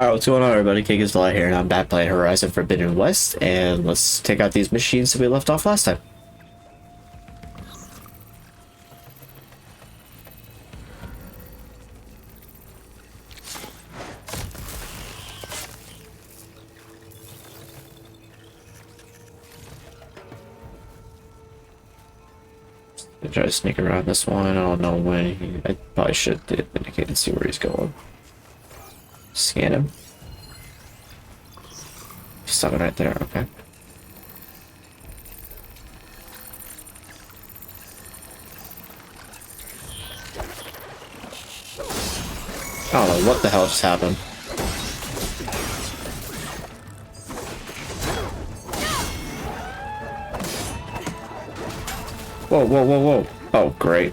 Alright, what's going on everybody? Cake is Delight here, and I'm back playing Horizon Forbidden West, and let's take out these machines that we left off last time. I'll try to sneak around this one. I don't know when I probably should indicate and see where he's going. Scan him. Something right there, okay. I don't know what the hell just happened. Whoa, whoa, whoa, whoa. Oh, great.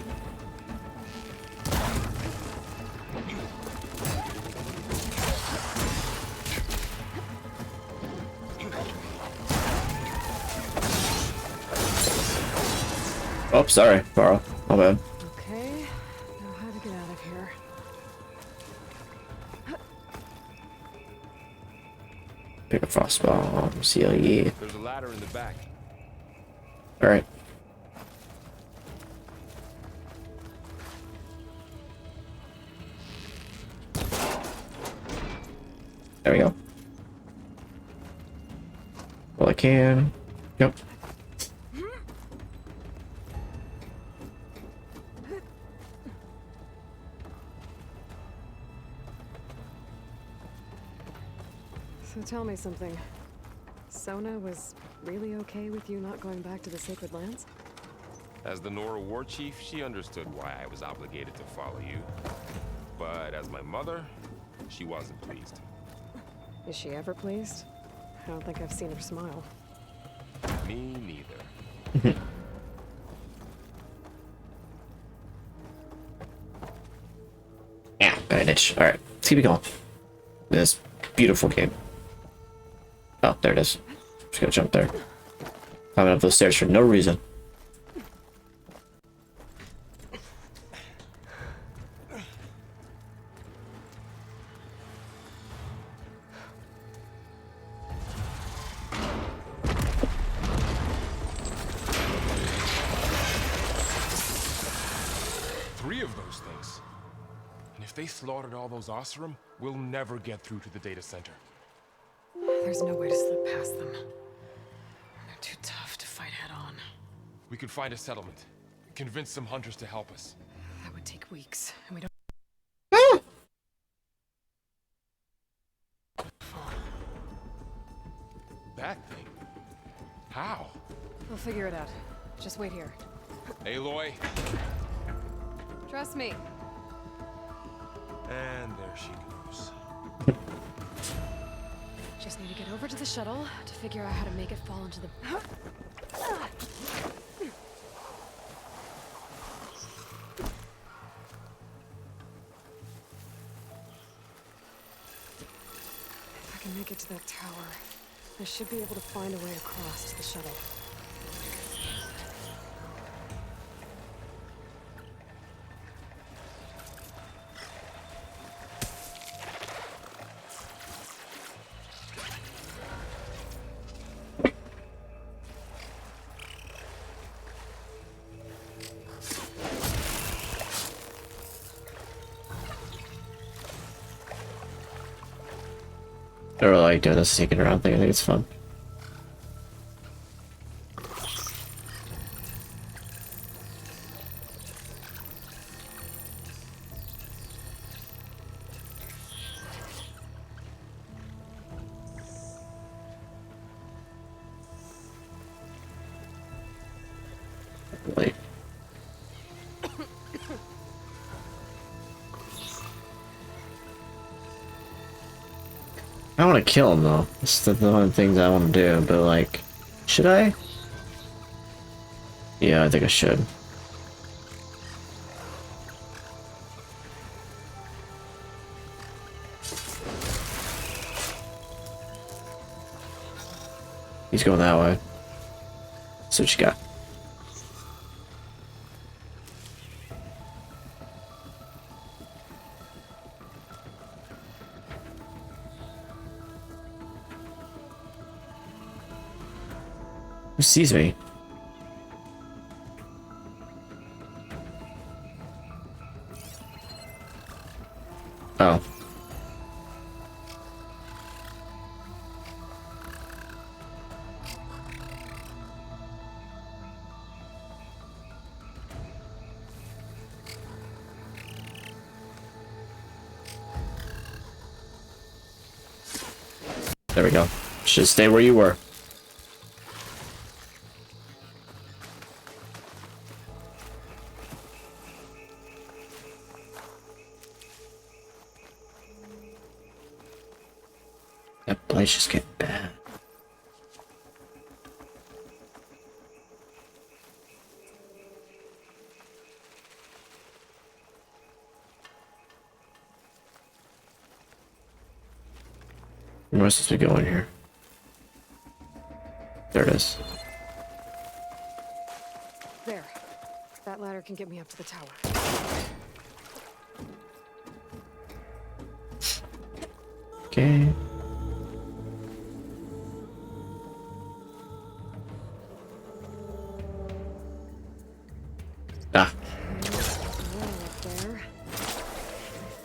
Oh, sorry, Carl. My bad. Okay, know how to get out of here. Pick a frost bomb, CLE. There's a ladder in the back. Alright. There we go. Well, I can. Yep. So tell me something. Sona was really okay with you not going back to the Sacred Lands? As the Nora war chief, she understood why I was obligated to follow you. But as my mother, she wasn't pleased. Is she ever pleased? I don't think I've seen her smile. Me neither. Yeah, bandage. Alright, let's keep it going. This beautiful game. Oh, there it is. Just gonna jump there. Climbing up those stairs for no reason. Three of those things. And if they slaughtered all those Oseram, we'll never get through to the data center. There's no way to slip past them. They're too tough to fight head on. We could find a settlement. Convince some hunters to help us. That would take weeks, and we don't. That thing? How? We'll figure it out. Just wait here. Aloy. Trust me. And there she goes. Just need to get over to the shuttle to figure out how to make it fall into the... If I can make it to that tower, I should be able to find a way across to the shuttle. I really like doing this sneaking around thing. I think it's fun. Like, I want to kill him though. That's the one of the things I want to do, but like, should I? Yeah, I think I should. He's going that way. So what you got? Who sees me? Oh. There we go. Just stay where you were. That place just getting bad. Where am I supposed to be going here? There it is. There. That ladder can get me up to the tower. Okay. Ah. Well, up there. I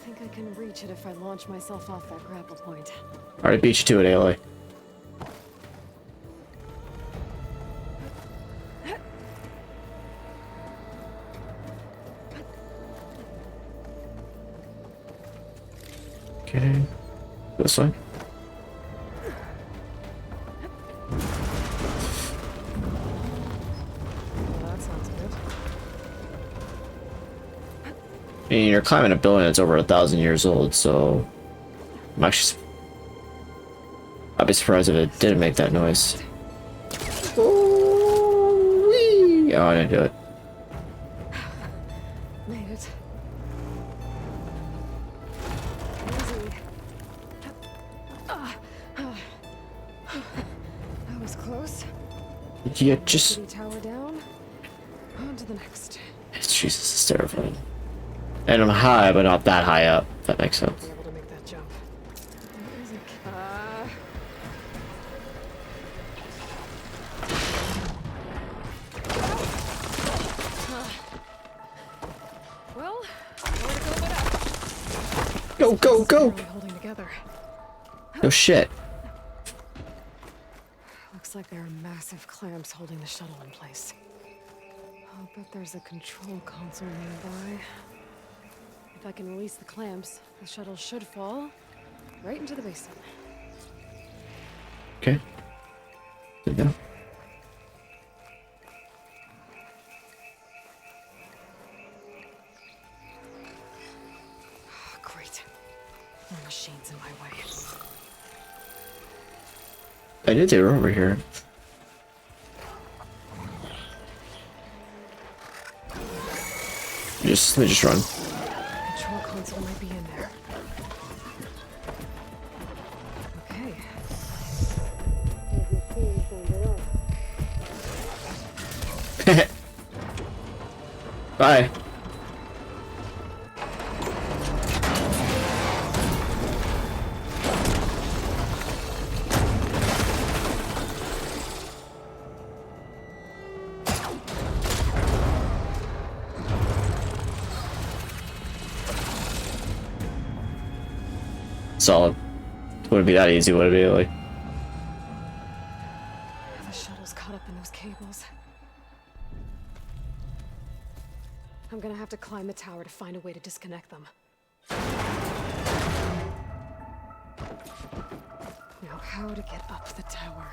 think I can reach it if I launch myself off that grapple point. Already beat you to it, Aloy. Okay. This way. Well, that sounds good. I mean, you're climbing a building that's over 1,000 years old, so I'm actually. I'd be surprised if it didn't make that noise. Ooh-wee. Oh, I didn't do it. Made it. Easy. That was close. Yeah, just. City tower down. On to the next. Jesus, it's terrifying. And I'm high, but not that high up. If that makes sense. Be able to make that jump. There is a well, nowhere to go but up. Go, go, go! Really holding together. No shit. Looks like there are massive clamps holding the shuttle in place. I'll bet there's a control console nearby. If I can release the clamps, the shuttle should fall right into the basin. Okay. Good to go. Oh, great. More machines in my way. I knew they were over here. Let me just run. Control console might be in there. Okay. Bye. Solid. Wouldn't be that easy, would it be? Like, The shuttle's caught up in those cables. I'm gonna have to climb the tower to find a way to disconnect them. Now, how to get up the tower?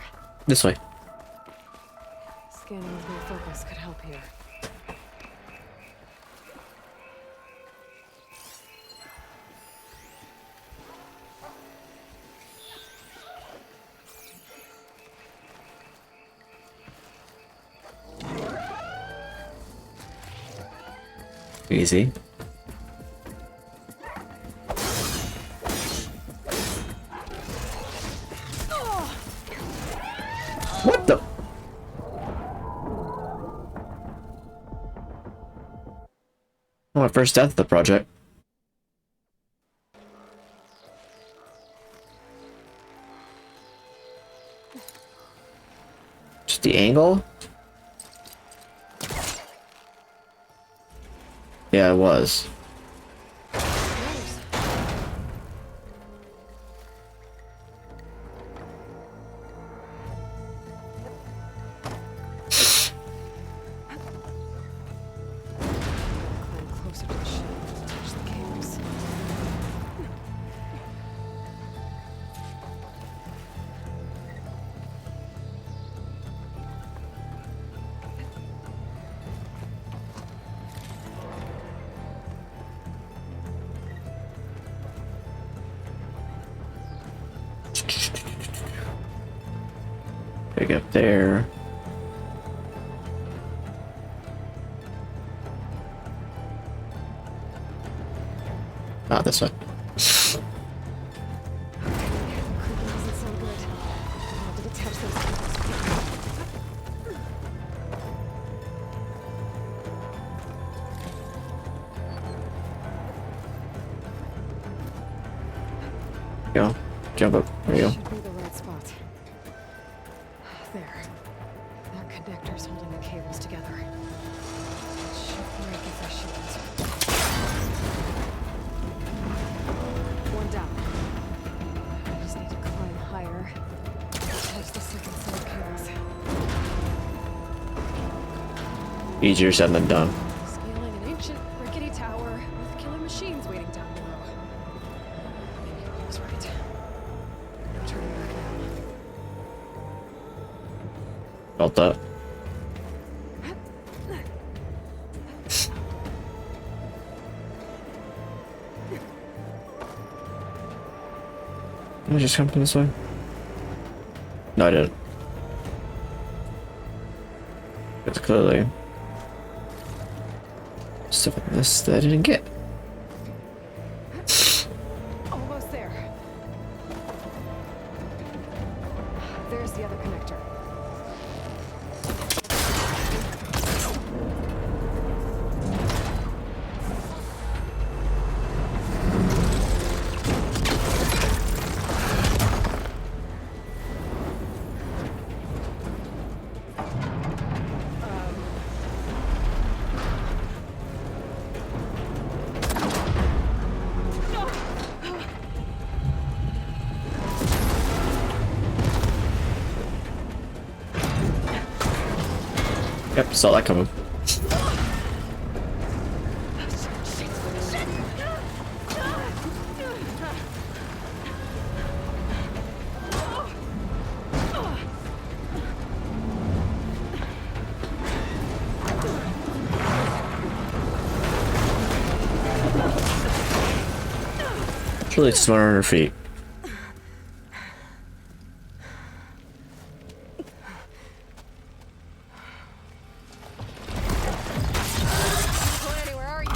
this way. Scanning with my focus could help here. Easy. What the? Oh, my first death of the project. Just the angle? Yeah, it was. Climb closer to the ship to touch the cables. Pick up there. Not this way. Creeping doesn't sound good. I have to detach those cables. Go. Jump up. There you go. Should be the right spot. There. That connector's holding the cables together. It should break if I shoot it. One down. I just need to climb higher. Touch the second set of cables. Easier said than done. Scaling an ancient rickety tower with killer machines waiting down below. Maybe I was right. No turning back now. Felt that. Did I just come from this way? No, I didn't. It's clearly stuff in this that I didn't get. Almost there. There's the other connector. Yep, saw that coming. It's really smart on her feet. Chloe, where are you?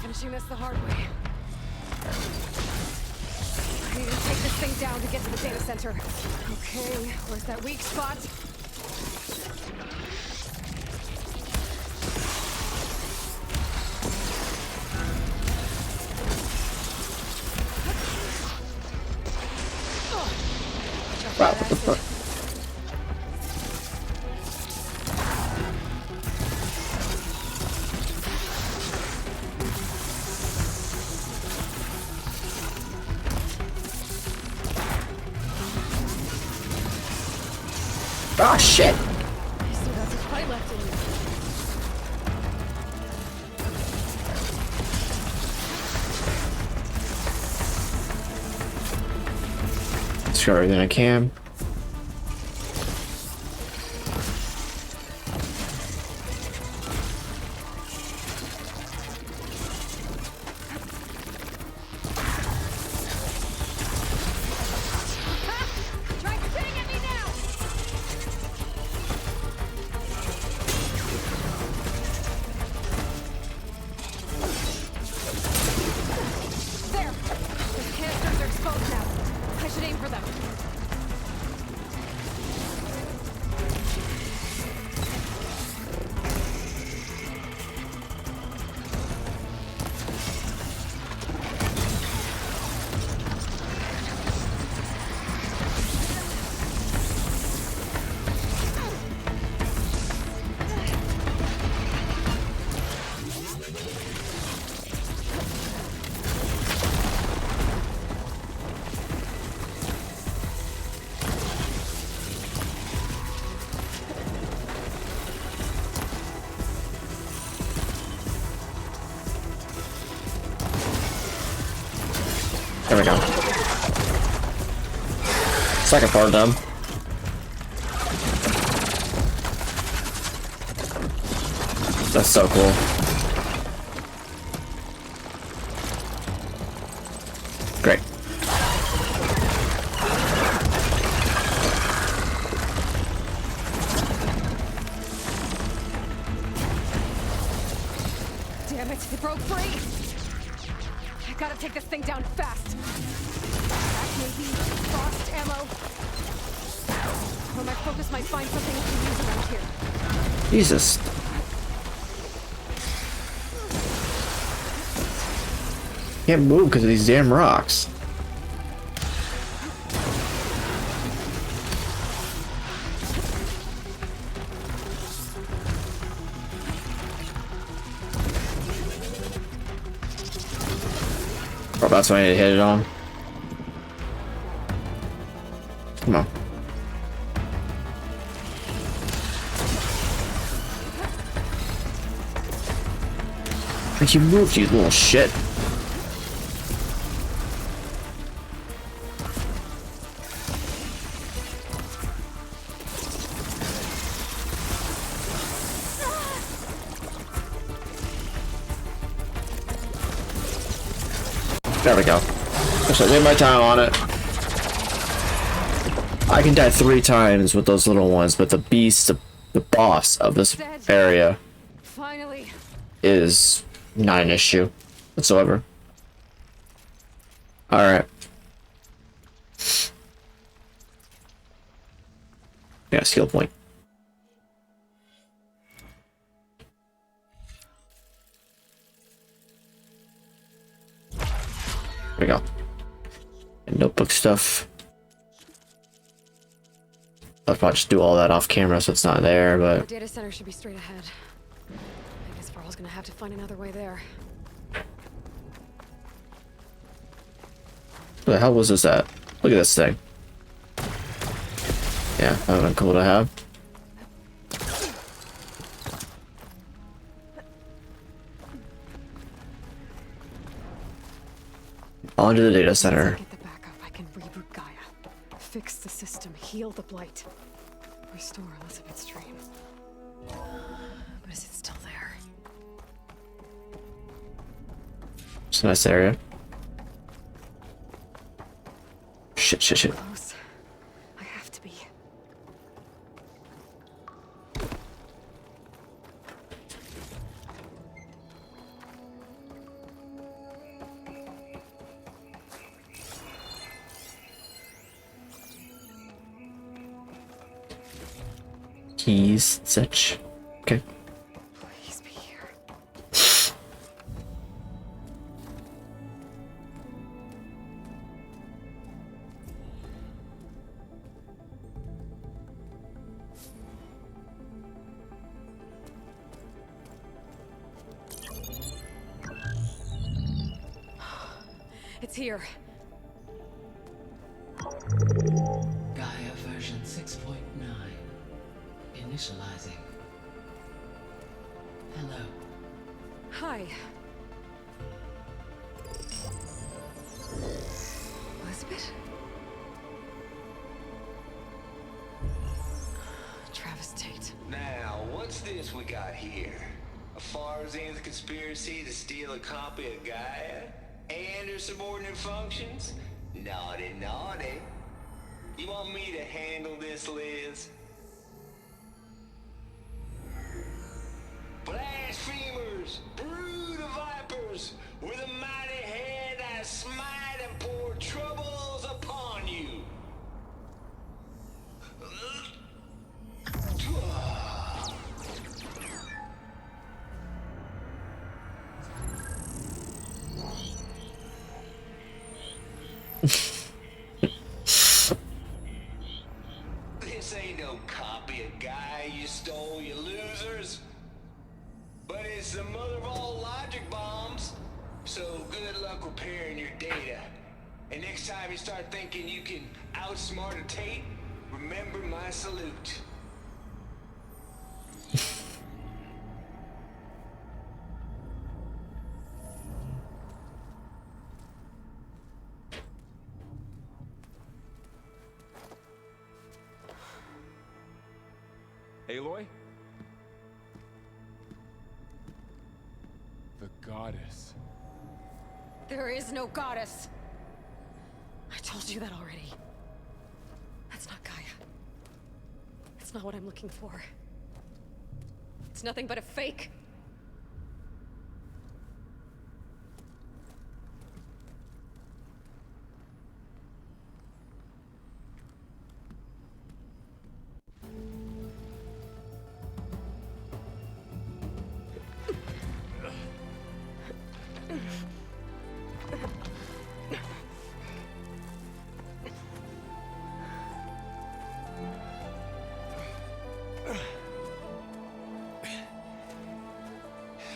Finishing this the hard way. I need to take this thing down to get to the data center. Okay, where's that weak spot? Wow, what the fuck? Ah, shit! You still got some fight left in you. Let's go everything I can. Try spitting at me now! There! Those canisters are exposed now. I should aim for them. There we go. Second part done. That's so cool. Great. Damn it, it broke free! I gotta take this thing down fast. That may be frost ammo. Or my focus might find something we can use around here. Jesus. Can't move because of these damn rocks. Oh, that's why I need to hit it on. Come on. Make you move, you little shit. There we go. I should take my time on it. I can die 3 times with those little ones, but the beast, the boss of this area, Finally. is not an issue whatsoever. Alright. Yeah, skill point. There we go. And notebook stuff. I'll probably just do all that off camera so it's not there, The but data center should be straight ahead. I guess Varl's gonna have to find another way there. what the hell was this at? Look at this thing. Yeah, that would have been cool to have. Onto the data center. Get the backup, I can reboot Gaia. Fix the system, heal the blight. Restore Elizabeth's dream. But is it still there? It's a nice area. Shit, shit, shit. Close. I have to be. Keys, such. Okay. Please be here. It's here. Gaia version 6.9. Initializing. Hello. Hi. Elizabeth? Travis Tate. Now, what's this we got here? A Farzan's conspiracy to steal a copy of Gaia? And her subordinate functions? Naughty, naughty. You want me to handle this, Liz? Blasphemers! Brood of vipers! With a mighty hand I smite and pour troubles upon you! This ain't no copy of Gaia you stole, you losers. But it's the mother of all logic bombs. So good luck repairing your data. And next time you start thinking you can outsmart a Tate, remember my salute. Aloy? The goddess. There is no goddess! I told you that already. That's not Gaia. It's not what I'm looking for. It's nothing but a fake.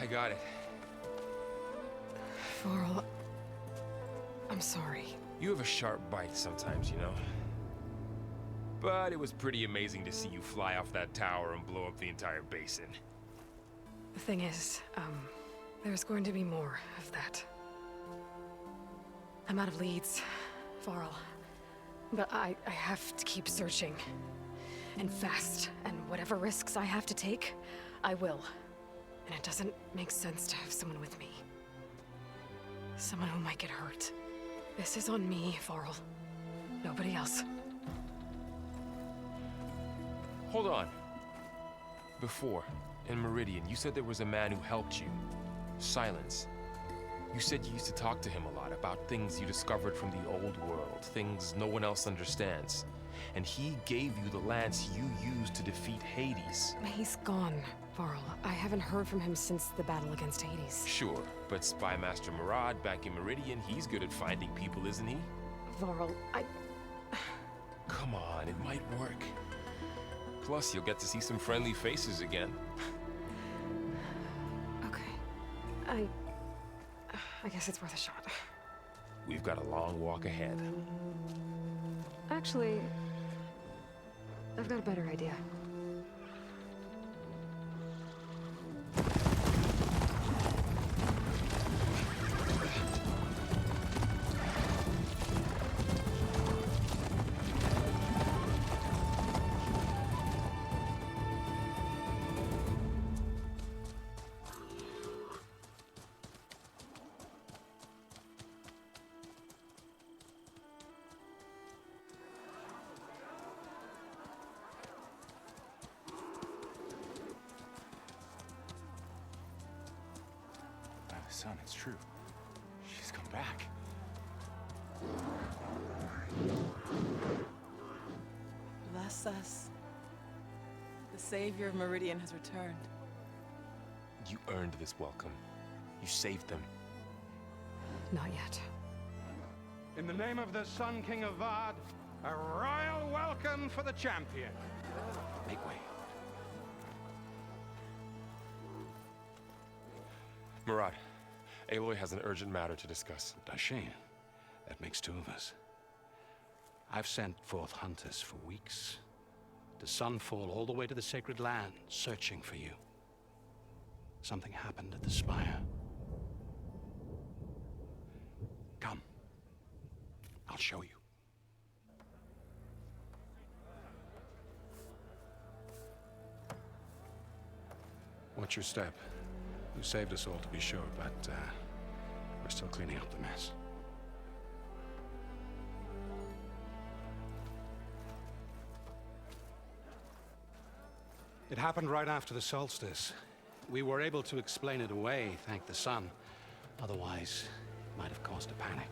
I got it. Varl, I'm sorry. You have a sharp bite sometimes, you know? But it was pretty amazing to see you fly off that tower and blow up the entire basin. The thing is, there's going to be more of that. I'm out of leads, Varl. But I have to keep searching. And fast. And whatever risks I have to take, I will. And it doesn't make sense to have someone with me. Someone who might get hurt. This is on me, Varl. Nobody else. Hold on. Before, in Meridian, you said there was a man who helped you. Silence. You said you used to talk to him a lot about things you discovered from the old world, things no one else understands. And he gave you the lance you used to defeat Hades. He's gone, Varl. I haven't heard from him since the battle against Hades. Sure, but Spy Master Murad back in Meridian, he's good at finding people, isn't he? Varl, Come on, it might work. Plus, you'll get to see some friendly faces again. Okay. I guess it's worth a shot. We've got a long walk ahead. Actually, I've got a better idea. Son, it's true. She's come back. Bless us. The savior of Meridian has returned. You earned this welcome. You saved them. Not yet. In the name of the Sun King of Vard, a royal welcome for the champion. Make way. Murad, Aloy has an urgent matter to discuss. Does she? That makes two of us. I've sent forth hunters for weeks. To Sunfall all the way to the Sacred Land, searching for you. Something happened at the Spire. Come. I'll show you. Watch your step. You saved us all, to be sure, but we're still cleaning up the mess. It happened right after the solstice. We were able to explain it away, thank the sun. Otherwise, it might have caused a panic.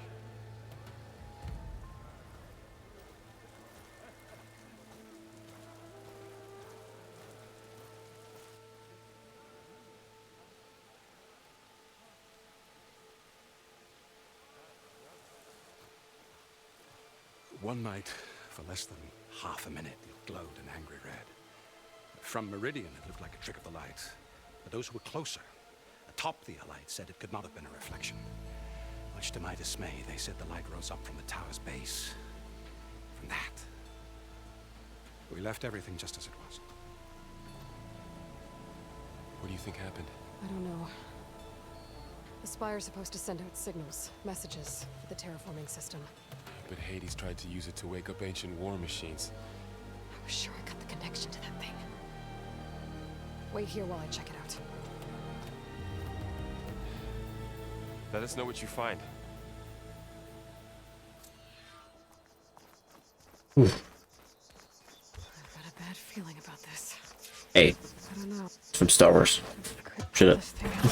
One night, for less than half a minute, it glowed an angry red. From Meridian, it looked like a trick of the light. But those who were closer, atop the light, said it could not have been a reflection. Much to my dismay, they said the light rose up from the tower's base. From that. We left everything just as it was. What do you think happened? I don't know. The Spire's supposed to send out signals, messages, for the terraforming system. But Hades tried to use it to wake up ancient war machines. I was sure I got the connection to that thing. Wait here while I check it out. Let us know what you find. I've got a bad feeling about this. Hey, I don't know. it's from Star Wars. Could Shut up. this thing out?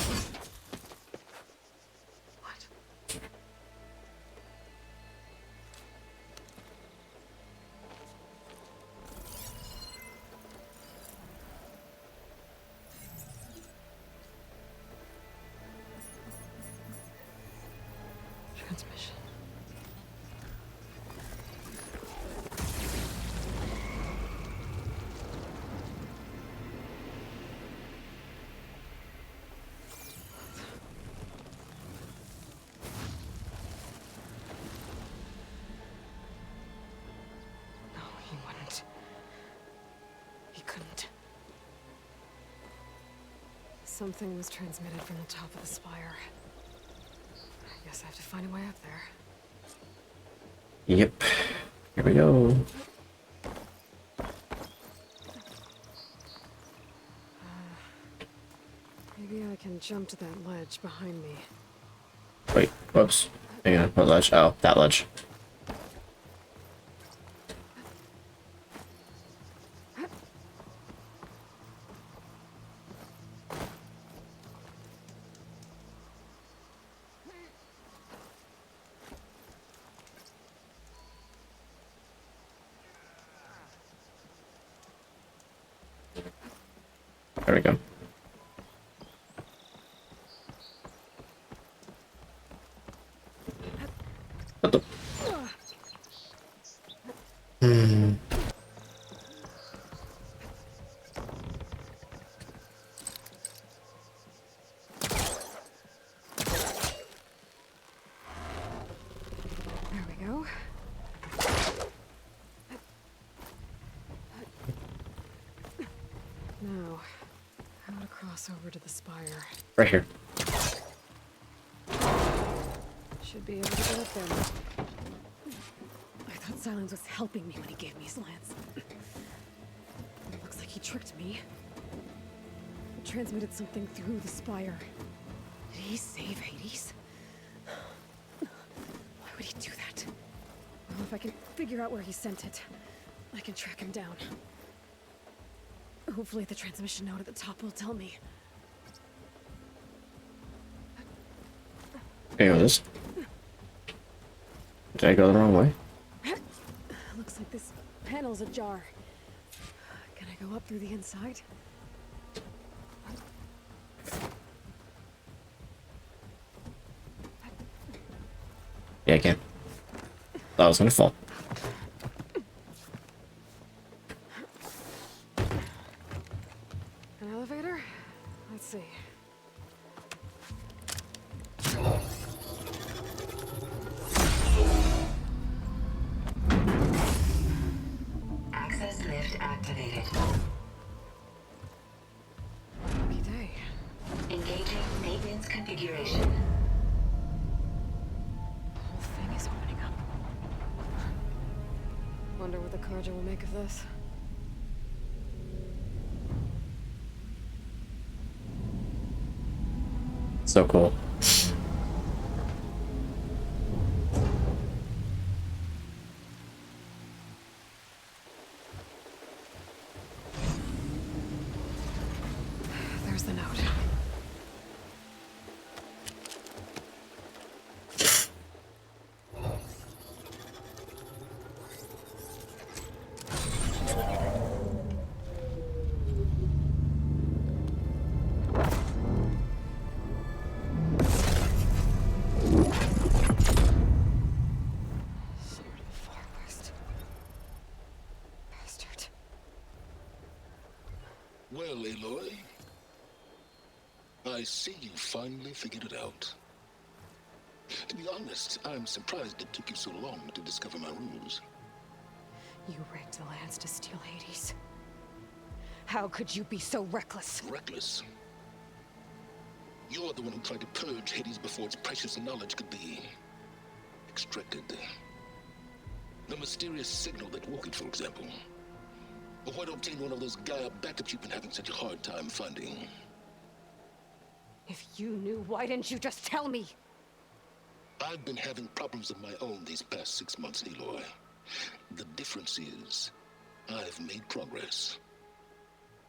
What? Transmission. No, he wouldn't. He couldn't. Something was transmitted from the top of the spire. I guess I have to find a way up there. Yep. Here we go. Maybe I can jump to that ledge behind me. Wait, whoops. Hang on, what ledge? Oh, that ledge. There we go. What the? There we go. Now, how to cross over to the spire. Right here. Should be able to get up there now. I thought Silence was helping me when he gave me his lance. Looks like he tricked me. He transmitted something through the spire. Did he save Hades? Why would he do that? Well, if I can figure out where he sent it, I can track him down. Hopefully the transmission note at the top will tell me. Hang on, this. Did I go the wrong way? Looks like this panel's ajar. Can I go up through the inside? Yeah, I can. Thought I was gonna fall. An elevator? Let's see. Access lift activated. Lucky day. Engaging maintenance configuration. The whole thing is opening up. Wonder what the Carja will make of this. So cool. There's the note. Sword of the Far West. Bastard. Well, Aloy, I see you finally figured it out. To be honest, I'm surprised it took you so long to discover my ruse. You rigged the lance to steal Hades. How could you be so reckless? Reckless. You're the one who tried to purge Hades before its precious knowledge could be extracted. The mysterious signal that woke it, for example. Or why don't obtain one of those Gaia backups you've been having such a hard time finding? If you knew, why didn't you just tell me? I've been having problems of my own these past 6 months, Aloy. The difference is, I've made progress.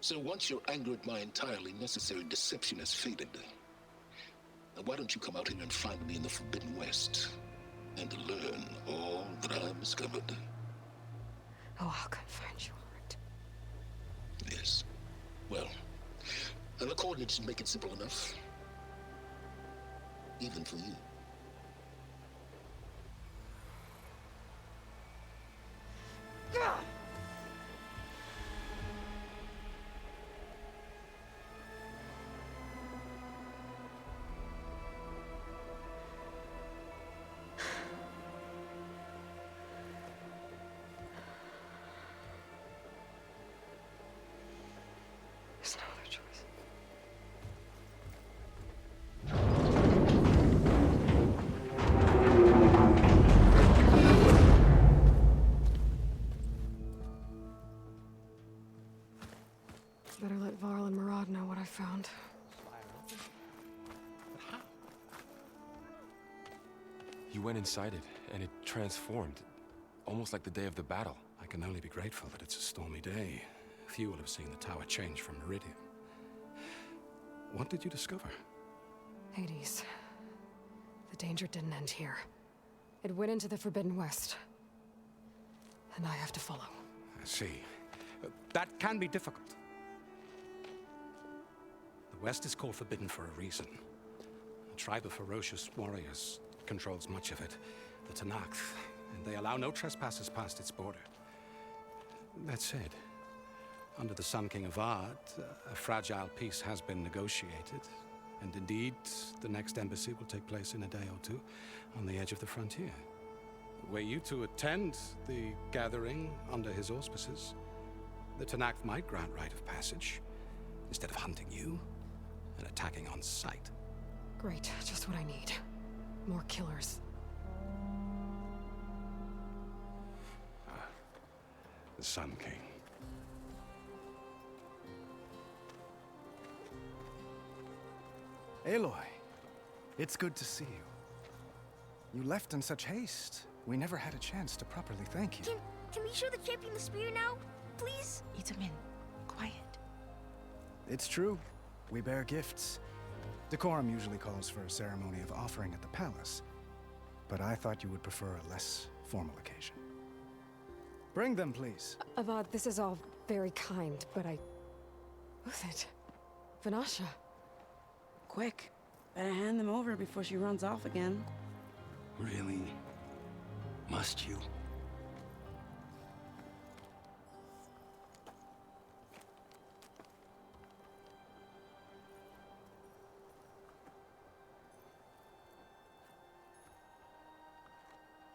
So once your anger at my entirely necessary deception has faded, why don't you come out here and find me in the Forbidden West and learn all that I've discovered? Oh, I'll come find you, all right. Yes. Well, the coordinates make it simple enough. Even for you. There's no other choice. Better let Varl and Murad know what I found. You went inside it, and it transformed. Almost like the day of the battle. I can only be grateful that it's a stormy day. Few will have seen the tower change from Meridian. What did you discover? Hades. The danger didn't end here. It went into the Forbidden West. And I have to follow. I see. That can be difficult. The West is called Forbidden for a reason. A tribe of ferocious warriors controls much of it, the Tanakh, and they allow no trespassers past its border. That said, under the Sun King of Ard, a fragile peace has been negotiated, and indeed, the next embassy will take place in a day or two on the edge of the frontier. Were you to attend the gathering under his auspices, the Tanakh might grant right of passage, instead of hunting you and attacking on sight. Great, just what I need. More killers. The Sun King. Aloy, it's good to see you. You left in such haste. We never had a chance to properly thank you. Can we show the champion the spear now? Please? Itamin, quiet. It's true. We bear gifts. Decorum usually calls for a ceremony of offering at the palace, but I thought you would prefer a less formal occasion. Bring them, please. Avad, this is all very kind, but Who's it? Vanasha. Quick. Better hand them over before she runs off again. Really? Must you?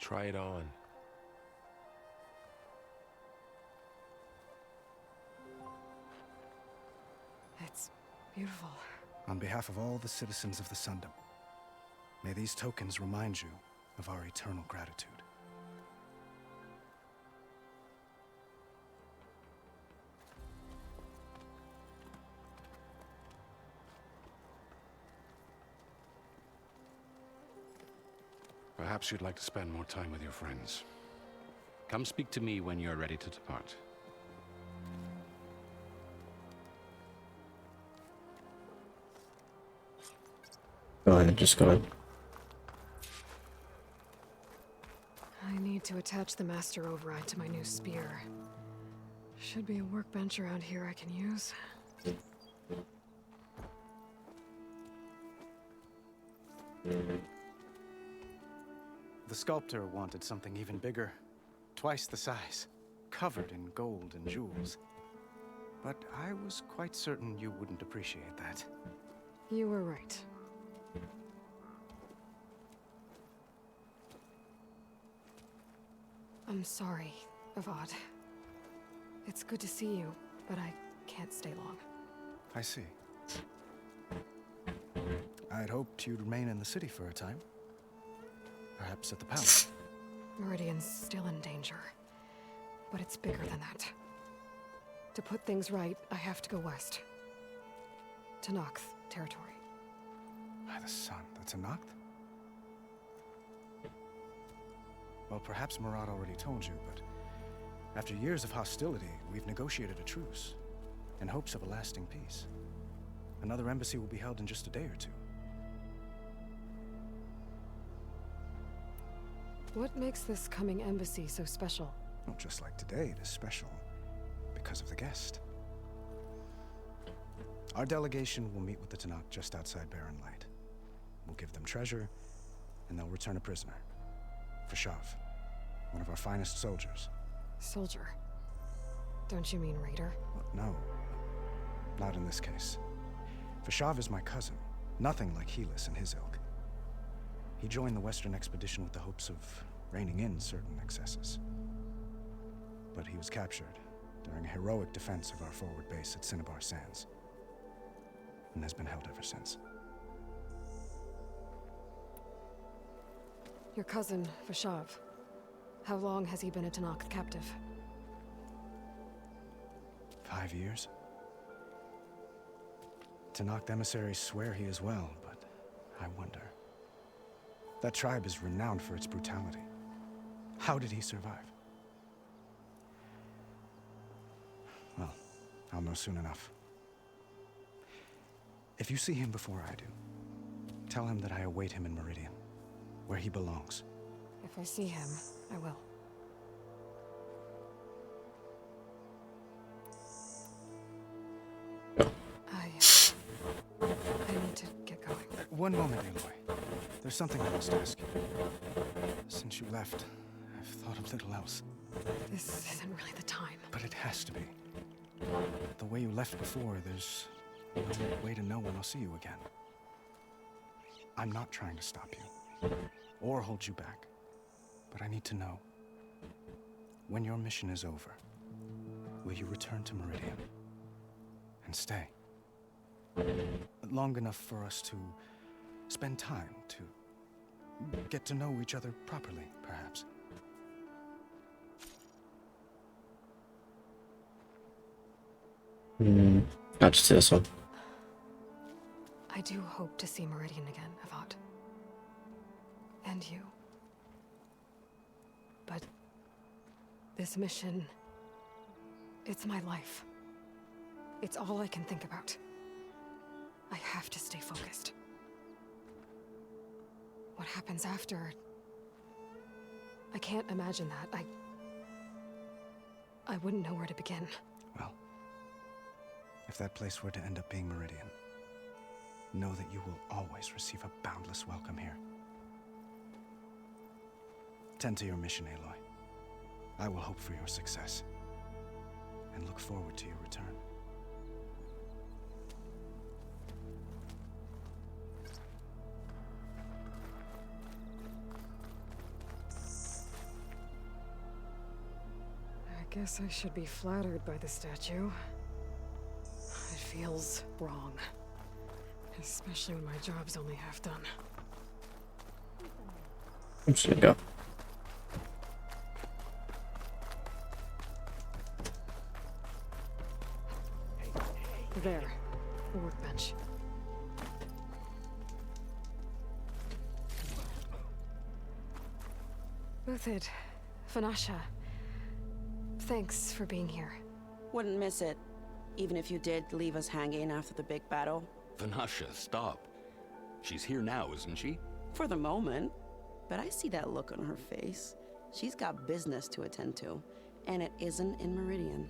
Try it on. It's beautiful. On behalf of all the citizens of the Sundom, may these tokens remind you of our eternal gratitude. Perhaps you'd like to spend more time with your friends. Come speak to me when you're ready to depart. Go ahead, just go ahead. I need to attach the master override to my new spear. Should be a workbench around here I can use. The sculptor wanted something even bigger, twice the size, covered in gold and jewels. But I was quite certain you wouldn't appreciate that. You were right. I'm sorry, Avad. It's good to see you, but I can't stay long. I see. I'd hoped you'd remain in the city for a time. Perhaps at the palace. Meridian's still in danger, but it's bigger than that. To put things right, I have to go west. To Nox territory. By the sun, that's a Noct? Well, perhaps Murad already told you, but after years of hostility, we've negotiated a truce in hopes of a lasting peace. Another embassy will be held in just a day or two. What makes this coming embassy so special? Well, just like today, it is special because of the guest. Our delegation will meet with the Tanakh just outside Barren Light. We'll give them treasure, and they'll return a prisoner. Fashav, one of our finest soldiers. Soldier? Don't you mean raider? No, not in this case. Fashav is my cousin, nothing like Helis and his ilk. He joined the Western expedition with the hopes of reining in certain excesses. But he was captured during a heroic defense of our forward base at Cinnabar Sands, and has been held ever since. Your cousin, Fashav. How long has he been a Tanakh captive? 5 years. Tanakh emissaries swear he is well, but I wonder. That tribe is renowned for its brutality. How did he survive? Well, I'll know soon enough. If you see him before I do, tell him that I await him in Meridian, where he belongs. If I see him, I will. I need to get going. One moment, Aloy. There's something I must ask you. Since you left, I've thought of little else. This isn't really the time. But it has to be. The way you left before, there's no way to know when I'll see you again. I'm not trying to stop you, or hold you back. But I need to know, when your mission is over, will you return to Meridian? And stay? Long enough for us to spend time, to get to know each other properly, perhaps. Not just this one. I do hope to see Meridian again, Avad. And you. But this mission, it's my life. It's all I can think about. I have to stay focused. What happens after? I can't imagine that. I wouldn't know where to begin. Well, if that place were to end up being Meridian, know that you will always receive a boundless welcome here. Tend to your mission, Aloy. I will hope for your success, and look forward to your return. I guess I should be flattered by the statue. It feels wrong. Especially when my job's only half done. I'm just gonna go. There, the workbench. Uthid, Vanasha, thanks for being here. Wouldn't miss it, even if you did leave us hanging after the big battle. Vanasha, stop. She's here now, isn't she? For the moment. But I see that look on her face. She's got business to attend to, and it isn't in Meridian.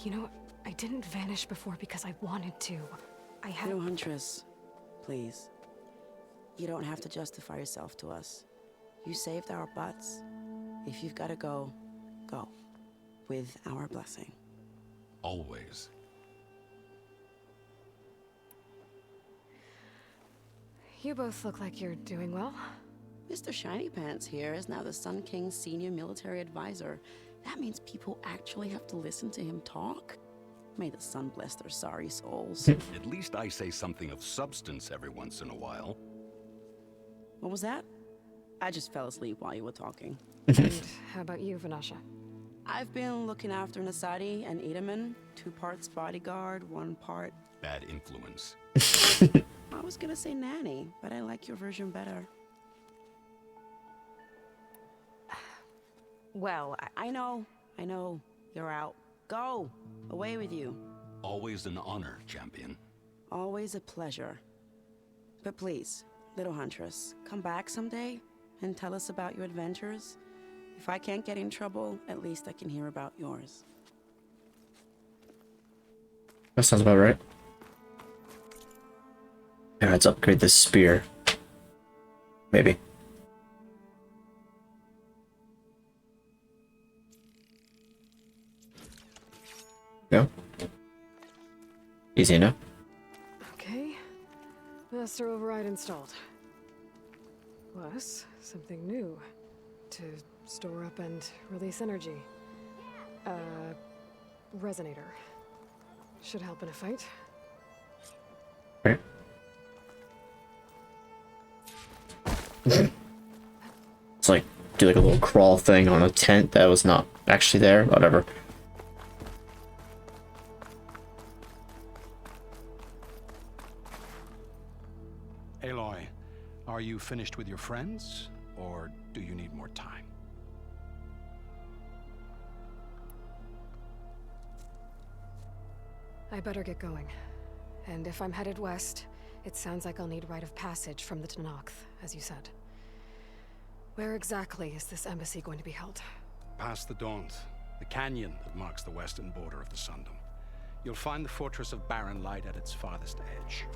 You know, I didn't vanish before because I wanted to. I had... No, Huntress. Please. You don't have to justify yourself to us. You saved our butts. If you've got to go, go. With our blessing. Always. You both look like you're doing well. Mr. Shiny Pants here is now the Sun King's senior military advisor. That means people actually have to listen to him talk. May the sun bless their sorry souls. At least I say something of substance every once in a while. What was that? I just fell asleep while you were talking. And how about you, Vanasha? I've been looking after Nasadi and Edaman, 2 parts bodyguard, 1 part... Bad influence. I was gonna say nanny, but I like your version better. Well, I know. You're out. Go! Away with you. Always an honor, champion. Always a pleasure. But please, little huntress, come back someday and tell us about your adventures. If I can't get in trouble, at least I can hear about yours. That sounds about right. Yeah, let's upgrade this spear. Maybe. Go. Easy enough. Okay. Master override installed. Plus, something new. To store up and release energy. Resonator. Should help in a fight. Okay. It's like, do like a little crawl thing on a tent that was not actually there. Whatever. Aloy, are you finished with your friends, or do you need more time? I better get going. And if I'm headed west, it sounds like I'll need rite of passage from the Tenakth, as you said. Where exactly is this embassy going to be held? Past the Daunt, the canyon that marks the western border of the Sundom. You'll find the fortress of Barren Light at its farthest edge.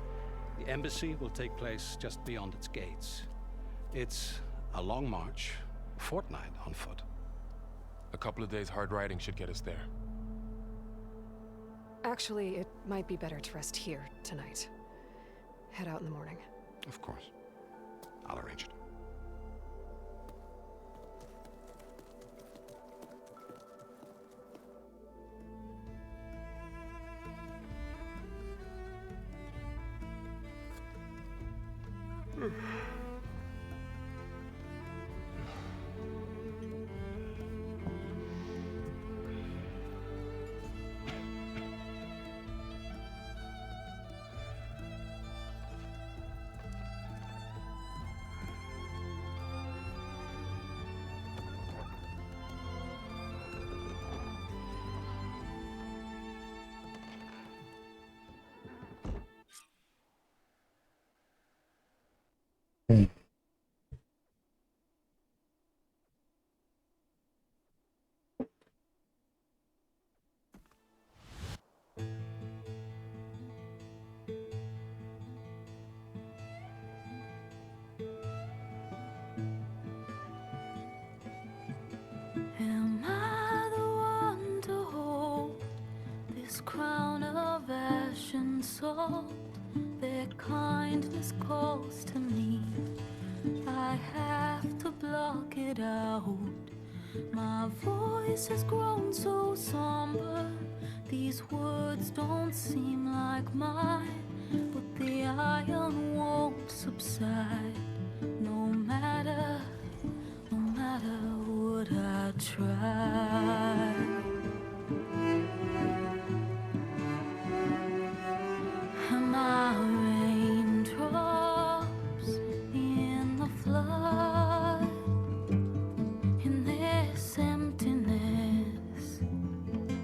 The embassy will take place just beyond its gates. It's a long march, a fortnight on foot. A couple of days hard riding should get us there. Actually, it might be better to rest here tonight. Head out in the morning. Of course. I'll arrange it. Am I the one to hold this crown of ash and salt? Their kindness calls to me. I have to block it out. My voice has grown so somber. These words don't seem like mine, but the iron won't subside. No matter what I try. Am I raindrops in the flood? In this emptiness,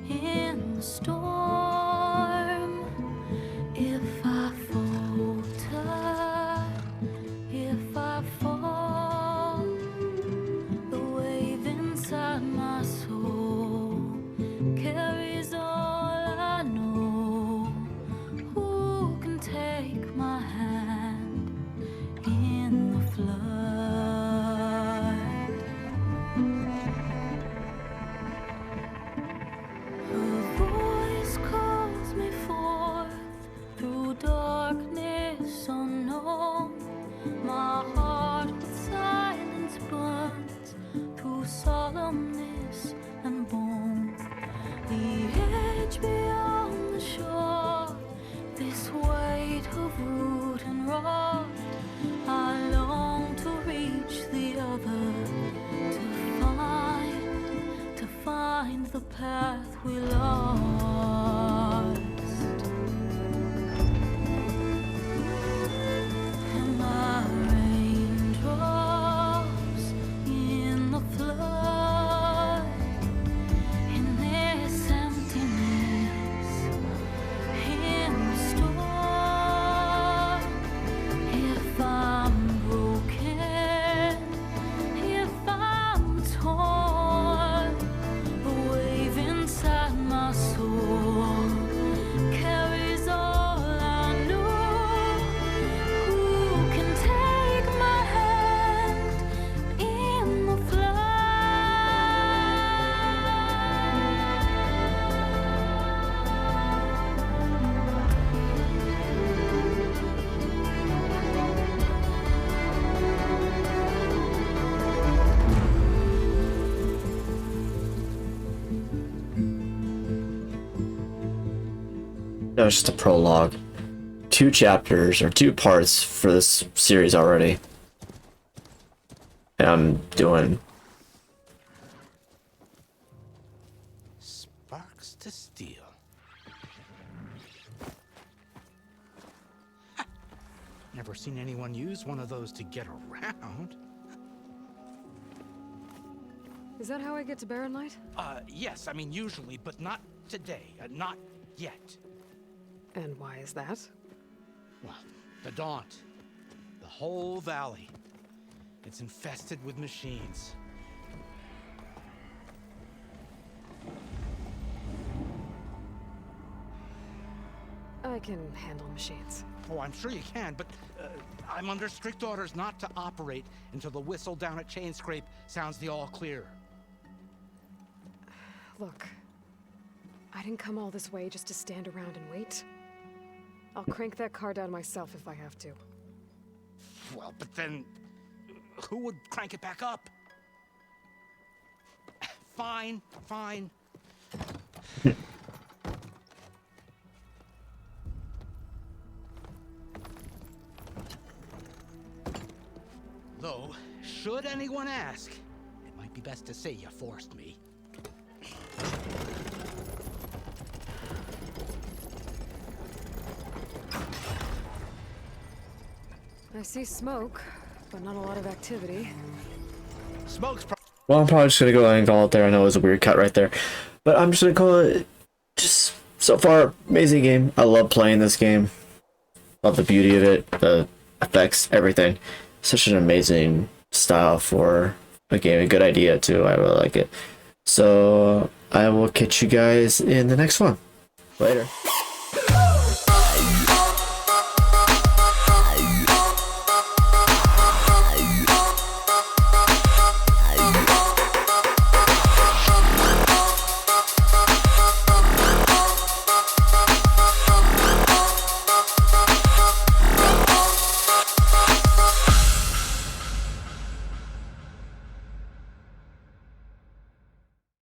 in the storm. If I falter, if I fall, the wave inside my soul carries all I know. Who can take my hand in the flood? Her voice calls me forth through darkness unknown. My heart with silence burns through solemnness and bone. The edge beyond the shore, this weight of root and rod. I long to reach the other, to find That was just a prologue. 2 chapters, or 2 parts for this series already. And I'm doing... Sparks to steel. Never seen anyone use one of those to get around. Is that how I get to Barren Light? Yes, I mean usually, but not today. Not yet. And why is that? Well, the Daunt. The whole valley. It's infested with machines. I can handle machines. Oh, I'm sure you can, but I'm under strict orders not to operate until the whistle down at Chain Scrape sounds the all clear. Look, I didn't come all this way just to stand around and wait. I'll crank that car down myself if I have to. Well, but then who would crank it back up? Fine, fine. Though, should anyone ask, it might be best to say you forced me. I see smoke, but not a lot of activity. Smoke's Well, I'm probably just gonna go ahead and call it there. I know it was a weird cut right there, but I'm just gonna call it. Just so far, amazing game. I love playing this game. Love the beauty of it, the effects, everything. Such an amazing style for a game. A good idea too. I really like it. So I will catch you guys in the next one. Later.